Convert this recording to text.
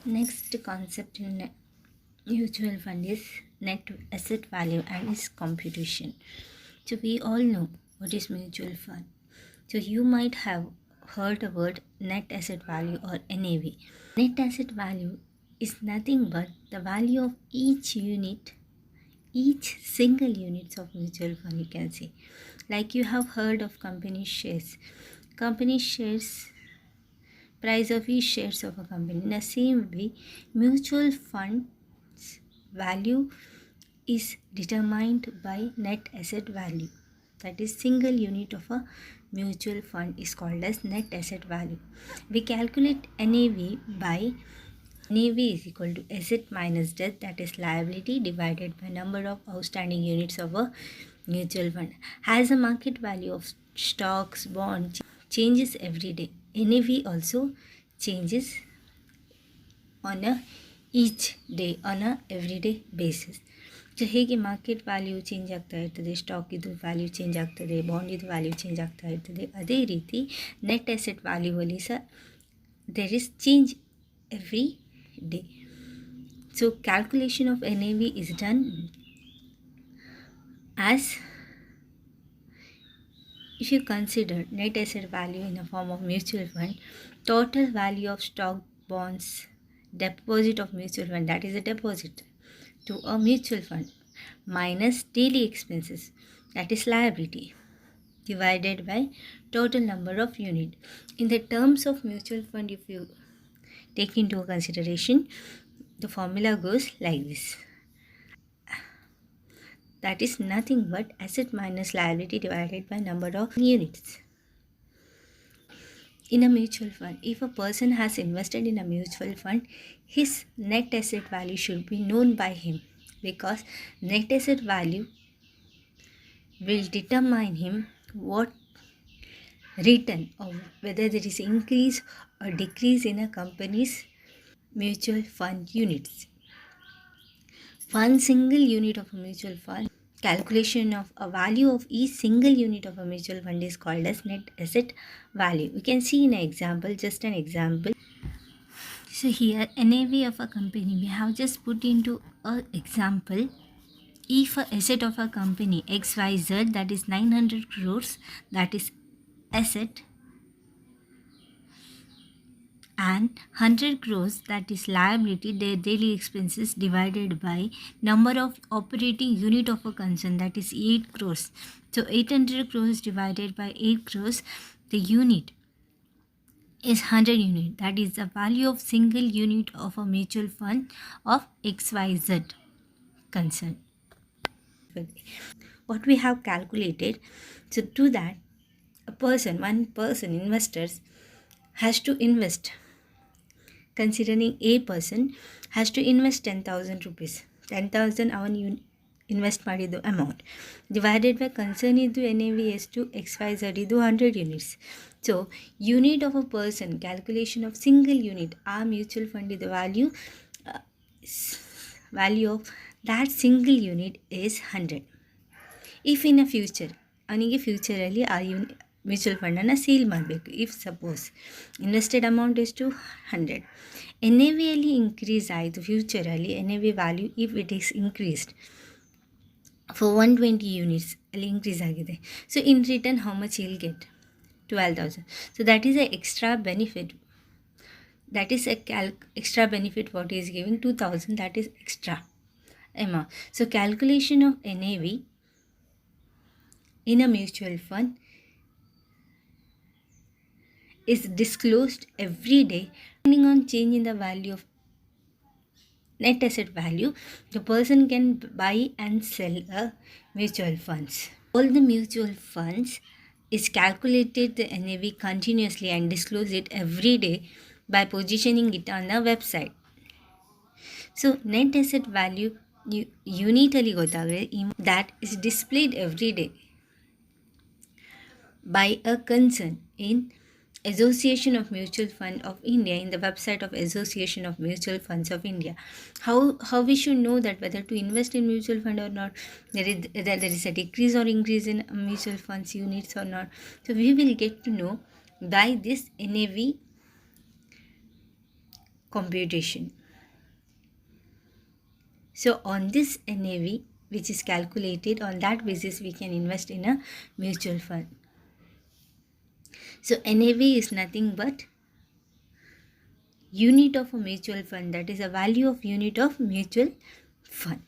Next concept in mutual fund is net asset value and its computation. So we all know what is mutual fund. So you might have heard the word net asset value or NAV. Net asset value is nothing but the value of each single units of mutual fund, you can say. Like you have heard of company shares. Company shares, price of each shares of a company. In the same way, mutual funds value is determined by net asset value. That is, single unit of a mutual fund is called as net asset value. We calculate NAV by NAV is equal to asset minus debt, that is liability, divided by number of outstanding units of a mutual fund. As the market value of stocks, bonds changes every day, NAV also changes on a each day, on a everyday basis. So ಹೇಗೆ market value change ಆಗ್ತಾ ಇರ್ತದೆ, ಸ್ಟಾಕಿದು value change ಆಗ್ತದೆ, ಬಾಂಡಿದು value change ಆಗ್ತಾ ಇರ್ತದೆ, ಅದೇ ರೀತಿ net asset ವ್ಯಾಲ್ಯೂವಲ್ಲಿ ಸಹ there is change every day. So calculation of NAV is done as if you consider net asset value in the form of mutual fund, total value of stock, bonds, deposit of mutual fund, that is a deposit to a mutual fund, minus daily expenses, that is liability, divided by total number of unit. In the terms of mutual fund, if you take into consideration, the formula goes like this. That is nothing but asset minus liability divided by number of units. In a mutual fund, if a person has invested in a mutual fund, his net asset value should be known by him, because net asset value will determine him what return or whether there is increase or decrease in a company's mutual fund units. One single unit of a mutual fund, calculation of a value of each single unit of a mutual fund is called as net asset value. We can see in an example, just an example. So here NAV of a company, we have just put into an example. If a asset of a company XYZ, that is 900 crores, that is asset, and 100 crores, that is liability, their daily expenses, divided by number of operating unit of a concern, that is 8 crores. So 800 crores divided by 8 crores, the unit is 100 unit, that is the value of single unit of a mutual fund of XYZ concern. What we have calculated, so to that, one person investors has to invest, considering a person has to invest 10,000 rupees, 10,000 ಅವನು invest ಮಾಡಿದ್ದು amount, divided by concern ಇದ್ದು NAV ಎಷ್ಟು XYZ ಇದು 100 units. So unit of a person, calculation of single unit, ಆ mutual fund ಇದು value of that single unit is 100. If in a future ಅವನಿಗೆ ಫ್ಯೂಚರಲ್ಲಿ ಆ mutual ಫಂಡನ್ನು sale ಮಾಡಬೇಕು, if suppose invested amount ಎಷ್ಟು 100, NAV ಅಲ್ಲಿ increase ಆಯಿತು, ಫ್ಯೂಚರಲ್ಲಿ NAV value if it is increased for 120 units ಅಲ್ಲಿ increase ಆಗಿದೆ, so in return how much will get 12,000. So that is A extra benefit, that is a extra benefit what is giving 2,000, that is extra amount. So calculation of NAV in a mutual fund is disclosed every day. Depending on change in the value of net asset value, the person can buy and sell a mutual funds. All the mutual funds is calculated the NAV continuously and disclose it every day by positioning it on the website. So net asset value unitally ಗೊತ್ತಾದರೆ that is displayed every day by a concern in Association of Mutual Fund of India, in the website of Association of Mutual Funds of India. How we should know that whether to invest in mutual fund or not, there is a decrease or increase in mutual funds units or not. So we will get to know by this NAV computation. So on this NAV, which is calculated, on that basis we can invest in a mutual fund. So NAV is nothing but unit of a mutual fund, that is a value of unit of mutual fund.